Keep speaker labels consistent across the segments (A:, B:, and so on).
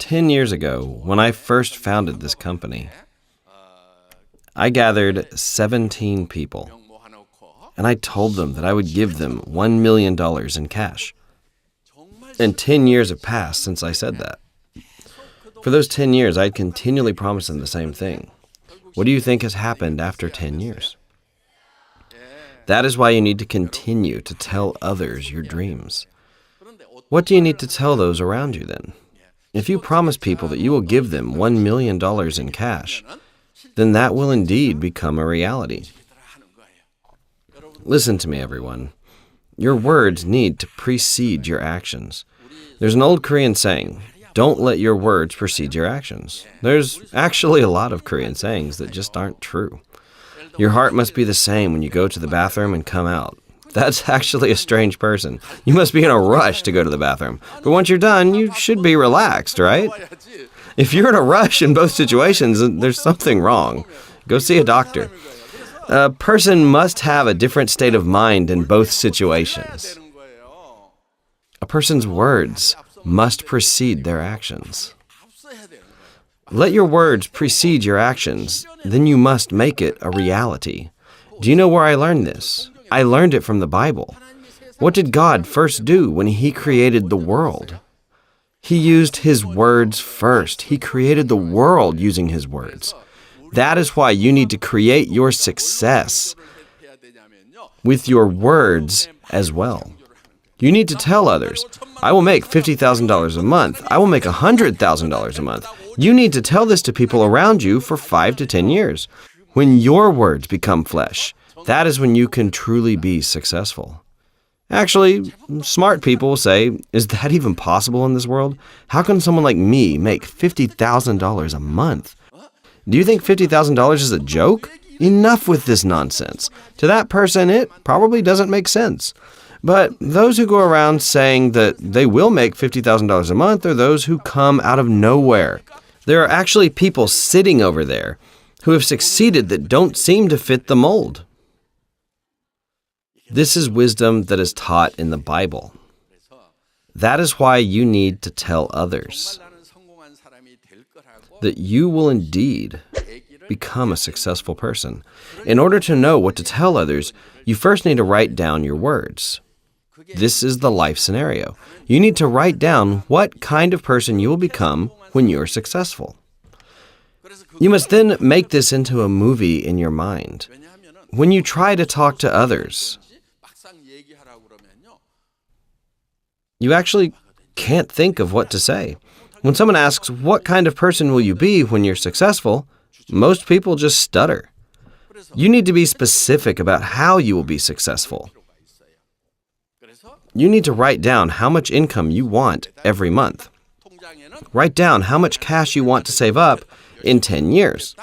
A: 10 years ago, when I first founded this company, I gathered 17 people, and I told them that I would give them $1 million in cash. And 10 years have passed since I said that. For those 10 years, I'd continually promised them the same thing. What do you think has happened after 10 years? That is why you need to continue to tell others your dreams. What do you need to tell those around you then? If you promise people that you will give them $1 million in cash, then that will indeed become a reality. Listen to me, everyone. Your words need to precede your actions. There's an old Korean saying, don't let your words precede your actions. There's actually a lot of Korean sayings that just aren't true. Your heart must be the same when you go to the bathroom and come out. That's actually a strange person. You must be in a rush to go to the bathroom. But once you're done, you should be relaxed, right? If you're in a rush in both situations, there's something wrong. Go see a doctor. A person must have a different state of mind in both situations. A person's words must precede their actions. Let your words precede your actions, then you must make it a reality. Do you know where I learned this? I learned it from the Bible. What did God first do when He created the world? He used His words first. He created the world using His words. That is why you need to create your success with your words as well. You need to tell others, I will make $50,000 a month. I will make $100,000 a month. You need to tell this to people around you for 5 to 10 years. When your words become flesh, that is when you can truly be successful. Actually, smart people will say, is that even possible in this world? How can someone like me make $50,000 a month? Do you think $50,000 is a joke? Enough with this nonsense. To that person, it probably doesn't make sense. But those who go around saying that they will make $50,000 a month are those who come out of nowhere. There are actually people sitting over there who have succeeded that don't seem to fit the mold. This is wisdom that is taught in the Bible. That is why you need to tell others that you will indeed become a successful person. In order to know what to tell others, you first need to write down your words. This is the life scenario. You need to write down what kind of person you will become when you're successful. You must then make this into a movie in your mind. When you try to talk to others, you actually can't think of what to say. When someone asks, what kind of person will you be when you're successful? Most people just stutter. You need to be specific about how you will be successful. You need to write down how much income you want every month. Write down how much cash you want to save up in 10 years.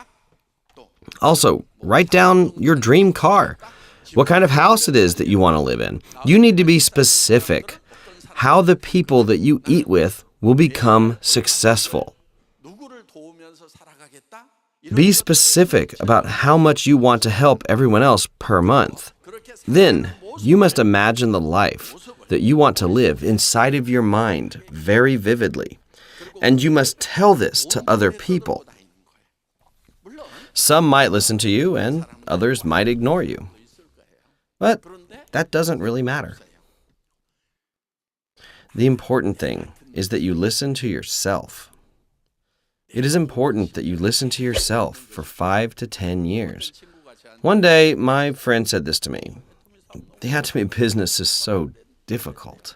A: Also, write down your dream car, what kind of house it is that you want to live in. You need to be specific. How the people that you eat with will become successful. Be specific about how much you want to help everyone else per month. Then, you must imagine the life that you want to live inside of your mind very vividly. And you must tell this to other people. Some might listen to you and others might ignore you. But that doesn't really matter. The important thing is that you listen to yourself. It is important that you listen to yourself for 5 to 10 years. One day, my friend said this to me. The Atomy business is so difficult.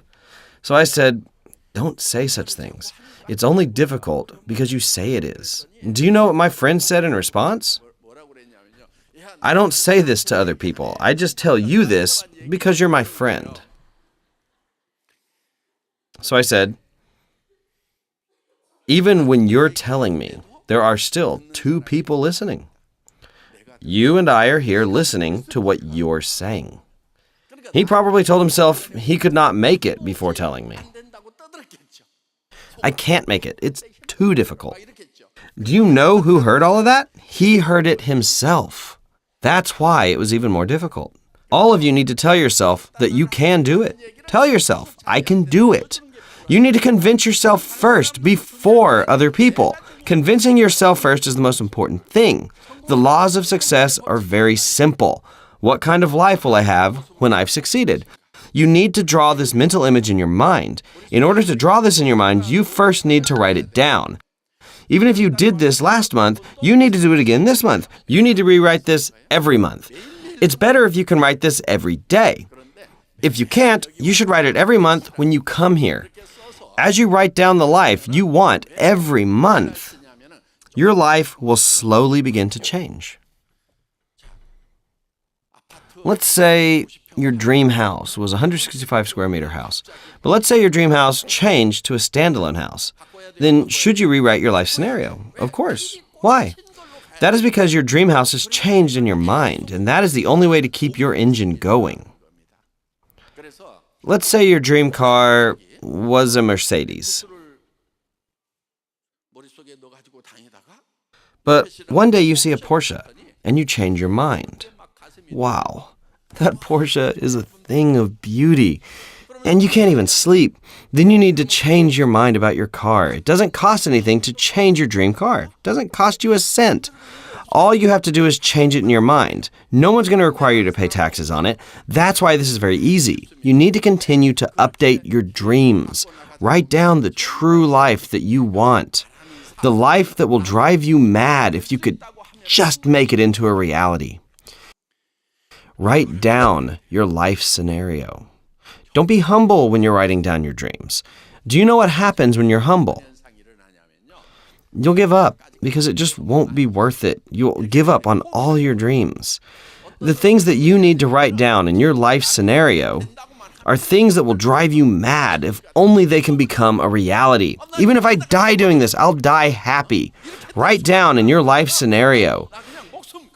A: So I said, don't say such things. It's only difficult because you say it is. Do you know what my friend said in response? I don't say this to other people. I just tell you this because you're my friend. So I said, even when you're telling me, there are still 2 people listening. You and I are here listening to what you're saying. He probably told himself he could not make it before telling me. I can't make it. It's too difficult. Do you know who heard all of that? He heard it himself. That's why it was even more difficult. All of you need to tell yourself that you can do it. Tell yourself, I can do it. You need to convince yourself first before other people. Convincing yourself first is the most important thing. The laws of success are very simple. What kind of life will I have when I've succeeded? You need to draw this mental image in your mind. In order to draw this in your mind, you first need to write it down. Even if you did this last month, you need to do it again this month. You need to rewrite this every month. It's better if you can write this every day. If you can't, you should write it every month when you come here. As you write down the life you want every month, your life will slowly begin to change. Let's say your dream house was a 165 square meter house. But let's say your dream house changed to a standalone house. Then should you rewrite your life scenario? Of course. Why? That is because your dream house has changed in your mind, and that is the only way to keep your engine going. Let's say your dream car was a Mercedes. But one day you see a Porsche, and you change your mind. Wow, that Porsche is a thing of beauty, and you can't even sleep. Then you need to change your mind about your car. It doesn't cost anything to change your dream car. It doesn't cost you a cent. All you have to do is change it in your mind. No one's going to require you to pay taxes on it. That's why this is very easy. You need to continue to update your dreams. Write down the true life that you want. The life that will drive you mad if you could just make it into a reality. Write down your life scenario. Don't be humble when you're writing down your dreams. Do you know what happens when you're humble? You'll give up because it just won't be worth it. You'll give up on all your dreams. The things that you need to write down in your life scenario are things that will drive you mad if only they can become a reality. Even if I die doing this, I'll die happy. Write down in your life scenario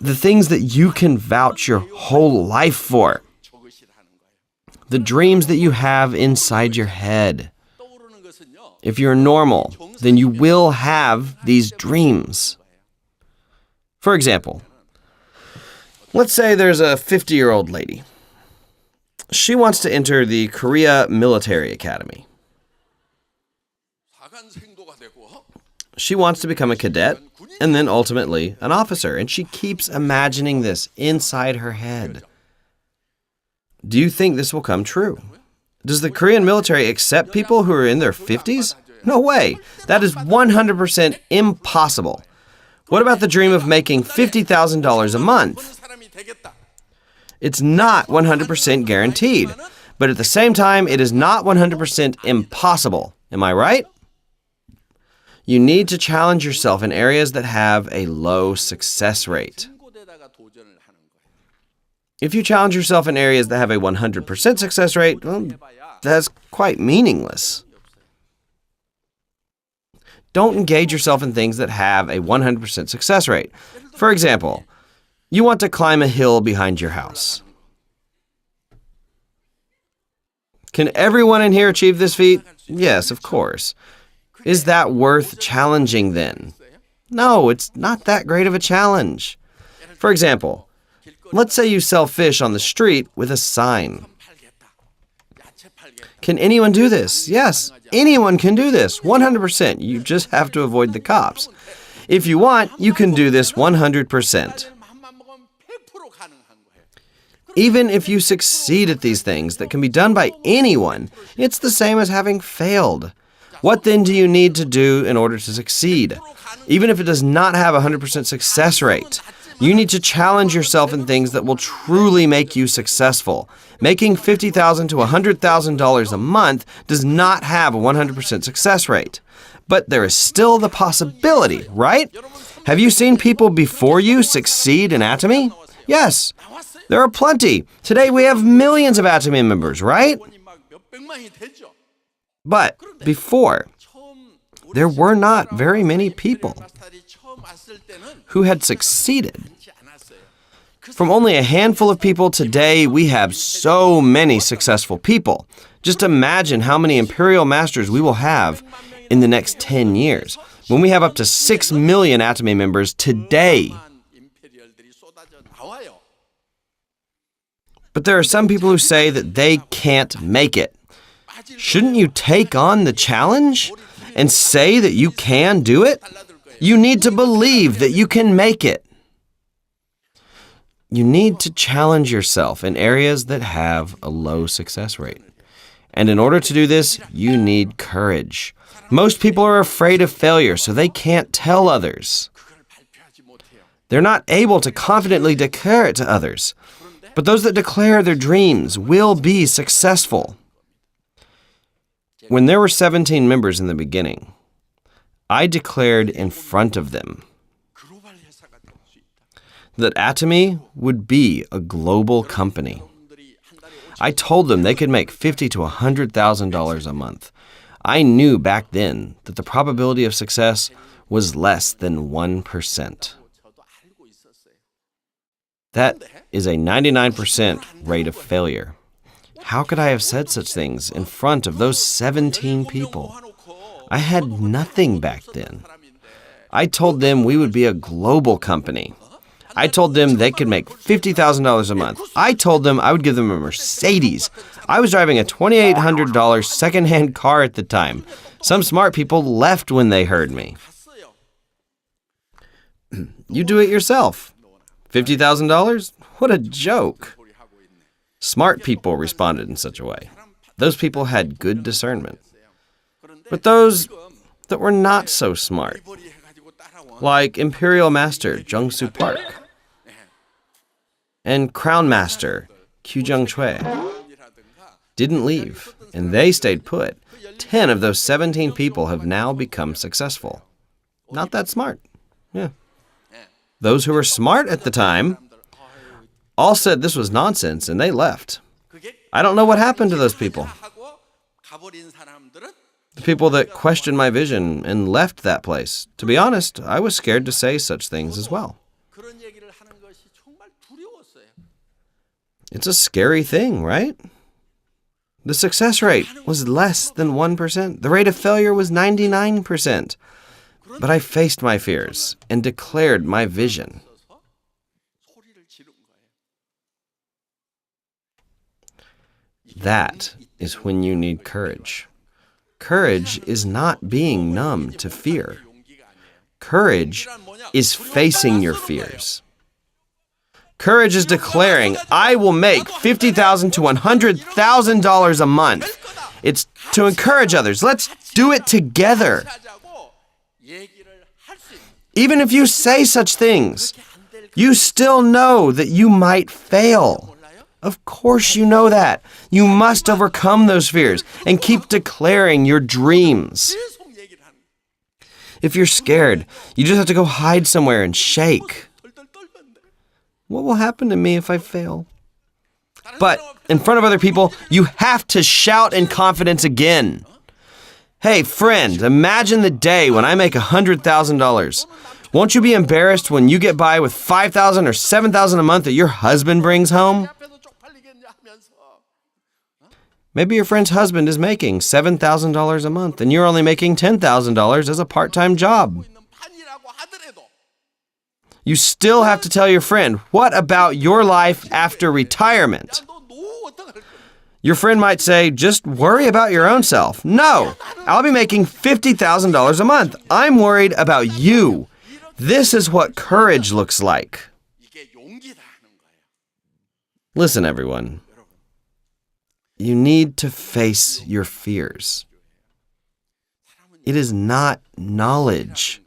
A: the things that you can vouch your whole life for. The dreams that you have inside your head. If you're normal, then you will have these dreams. For example, let's say there's a 50-year-old lady. She wants to enter the Korea Military Academy. She wants to become a cadet and then ultimately an officer, and she keeps imagining this inside her head. Do you think this will come true? Does the Korean military accept people who are in their 50s? No way. That is 100% impossible. What about the dream of making $50,000 a month? It's not 100% guaranteed, but at the same time, it is not 100% impossible. Am I right? You need to challenge yourself in areas that have a low success rate. If you challenge yourself in areas that have a 100% success rate, well, that's quite meaningless. Don't engage yourself in things that have a 100% success rate. For example, you want to climb a hill behind your house. Can everyone in here achieve this feat? Yes, of course. Is that worth challenging then? No, it's not that great of a challenge. For example, let's say you sell fish on the street with a sign. Can anyone do this? Yes, anyone can do this, 100%. You just have to avoid the cops. If you want, you can do this 100%. Even if you succeed at these things that can be done by anyone, it's the same as having failed. What then do you need to do in order to succeed? Even if it does not have a 100% success rate, you need to challenge yourself in things that will truly make you successful. Making $50,000 to $100,000 a month does not have a 100% success rate. But there is still the possibility, right? Have you seen people before you succeed in Atomy? Yes, there are plenty. Today we have millions of Atomy members, right? But before, there were not very many people who had succeeded. From only a handful of people today, we have so many successful people. Just imagine how many imperial masters we will have in the next 10 years, when we have up to 6 million Atomy members today. But there are some people who say that they can't make it. Shouldn't you take on the challenge and say that you can do it? You need to believe that you can make it. You need to challenge yourself in areas that have a low success rate. And in order to do this, you need courage. Most people are afraid of failure, so they can't tell others. They're not able to confidently declare it to others. But those that declare their dreams will be successful. When there were 17 members in the beginning, I declared in front of them that Atomy would be a global company. I told them they could make $50,000 to $100,000 a month. I knew back then that the probability of success was less than 1%. That is a 99% rate of failure. How could I have said such things in front of those 17 people? I had nothing back then. I told them we would be a global company. I told them they could make $50,000 a month. I told them I would give them a Mercedes. I was driving a $2,800 secondhand car at the time. Some smart people left when they heard me. You do it yourself. $50,000? What a joke. Smart people responded in such a way. Those people had good discernment. But those that were not so smart, like Imperial Master Jung-Soo Park and Crown Master Kyujung Choi, didn't leave, and they stayed put. 10 of those 17 people have now become successful. Not that smart. Yeah. Those who were smart at the time all said this was nonsense, and they left. I don't know what happened to those people. The people that questioned my vision and left that place. To be honest, I was scared to say such things as well. It's a scary thing, right? The success rate was less than 1%. The rate of failure was 99%. But I faced my fears and declared my vision. That is when you need courage. Courage is not being numb to fear. Courage is facing your fears. Courage is declaring, I will make $50,000 to $100,000 a month. It's to encourage others. Let's do it together. Even if you say such things, you still know that you might fail. Of course you know that. You must overcome those fears and keep declaring your dreams. If you're scared, you just have to go hide somewhere and shake. What will happen to me if I fail? But in front of other people, you have to shout in confidence again. Hey, friend, imagine the day when I make $100,000. Won't you be embarrassed when you get by with $5,000 or $7,000 a month that your husband brings home? Maybe your friend's husband is making $7,000 a month and you're only making $10,000 as a part-time job. You still have to tell your friend, what about your life after retirement? Your friend might say, just worry about your own self. No, I'll be making $50,000 a month. I'm worried about you. This is what courage looks like. Listen, everyone. You need to face your fears. It is not knowledge,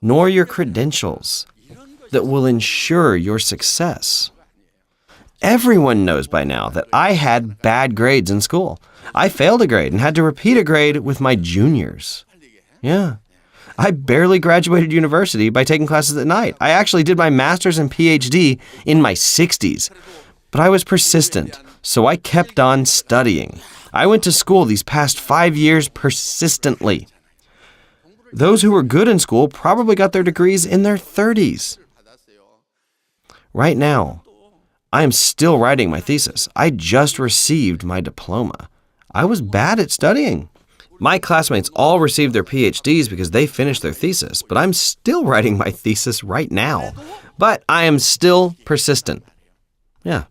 A: nor your credentials, that will ensure your success. Everyone knows by now that I had bad grades in school. I failed a grade and had to repeat a grade with my juniors. Yeah. I barely graduated university by taking classes at night. I actually did my master's and PhD in my 60s. But I was persistent, so I kept on studying. I went to school these past 5 years persistently. Those who were good in school probably got their degrees in their 30s. Right now, I am still writing my thesis. I just received my diploma. I was bad at studying. My classmates all received their PhDs because they finished their thesis, but I'm still writing my thesis right now. But I am still persistent. Yeah.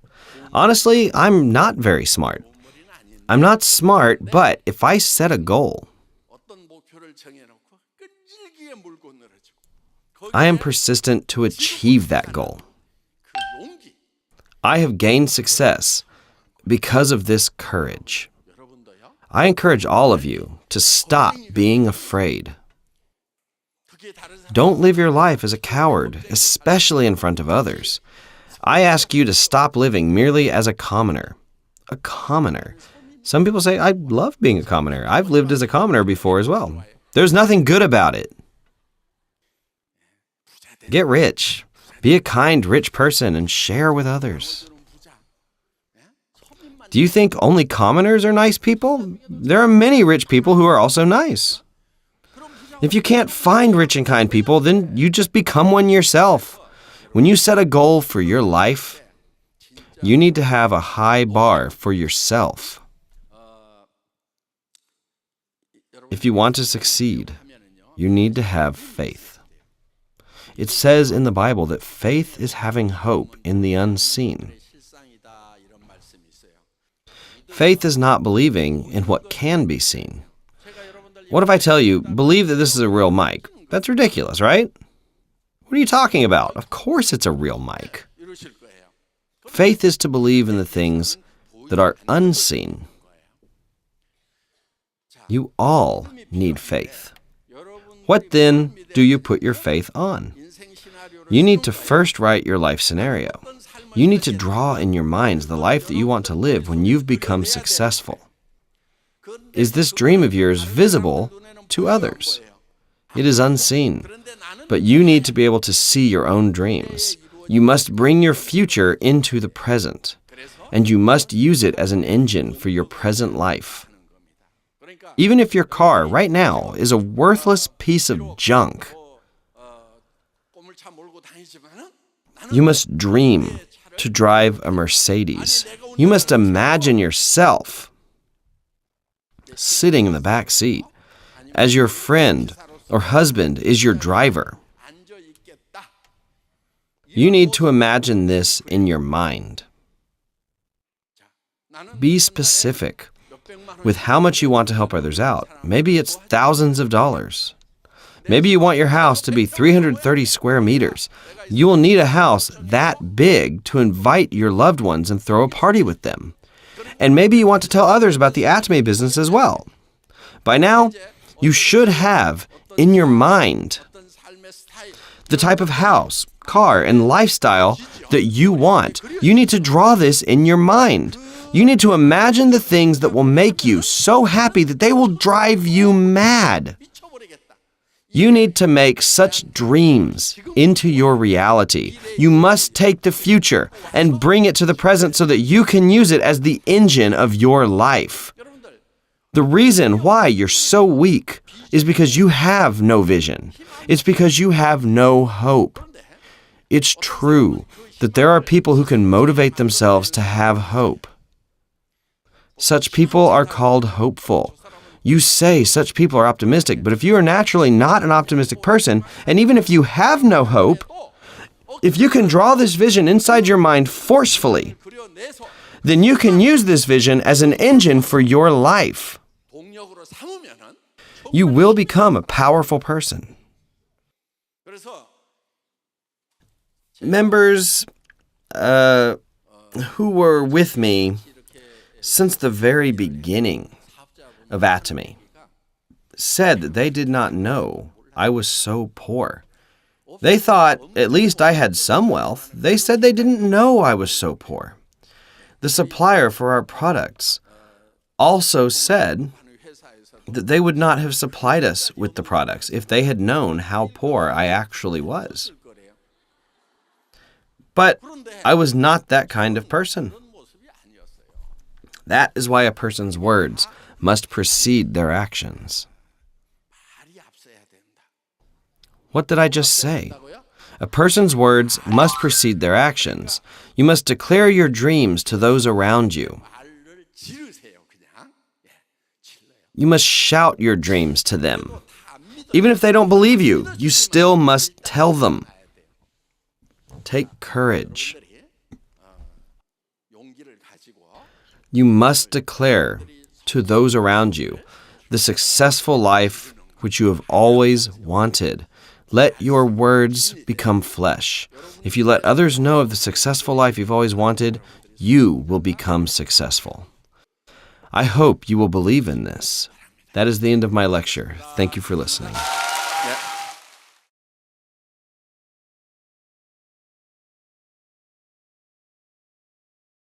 A: Honestly, I'm not very smart. I'm not smart, but if I set a goal, I am persistent to achieve that goal. I have gained success because of this courage. I encourage all of you to stop being afraid. Don't live your life as a coward, especially in front of others. I ask you to stop living merely as a commoner. A commoner. Some people say, I love being a commoner. I've lived as a commoner before as well. There's nothing good about it. Get rich. Be a kind, rich person and share with others. Do you think only commoners are nice people? There are many rich people who are also nice. If you can't find rich and kind people, then you just become one yourself. When you set a goal for your life, you need to have a high bar for yourself. If you want to succeed, you need to have faith. It says in the Bible that faith is having hope in the unseen. Faith is not believing in what can be seen. What if I tell you, believe that this is a real mic? That's ridiculous, right? What are you talking about? Of course it's a real mic. Faith is to believe in the things that are unseen. You all need faith. What then do you put your faith on? You need to first write your life scenario. You need to draw in your minds the life that you want to live when you've become successful. Is this dream of yours visible to others? It is unseen, but you need to be able to see your own dreams. You must bring your future into the present, and you must use it as an engine for your present life. Even if your car right now is a worthless piece of junk, you must dream to drive a Mercedes. You must imagine yourself sitting in the back seat as your friend or husband is your driver. You need to imagine this in your mind. Be specific with how much you want to help others out. Maybe it's thousands of dollars. Maybe you want your house to be 330 square meters. You will need a house that big to invite your loved ones and throw a party with them. And maybe you want to tell others about the Atomy business as well. By now, you should have in your mind the type of house, car, and lifestyle that you want. You need to draw this in your mind. You need to imagine the things that will make you so happy that they will drive you mad. You need to make such dreams into your reality. You must take the future and bring it to the present so that you can use it as the engine of your life. The reason why you're so weak is because you have no vision. It's because you have no hope. It's true that there are people who can motivate themselves to have hope. Such people are called hopeful. You say such people are optimistic, but if you are naturally not an optimistic person, and even if you have no hope, if you can draw this vision inside your mind forcefully, then you can use this vision as an engine for your life. You will become a powerful person. Members who were with me since the very beginning of Atomy said that they did not know I was so poor. They thought at least I had some wealth. They said they didn't know I was so poor. The supplier for our products also said that they would not have supplied us with the products if they had known how poor I actually was. But I was not that kind of person. That is why a person's words must precede their actions. What did I just say? A person's words must precede their actions. You must declare your dreams to those around you. You must shout your dreams to them. Even if they don't believe you, you still must tell them. Take courage. You must declare to those around you the successful life which you have always wanted. Let your words become flesh. If you let others know of the successful life you've always wanted, you will become successful. I hope you will believe in this. That is the end of my lecture. Thank you for listening.
B: 네.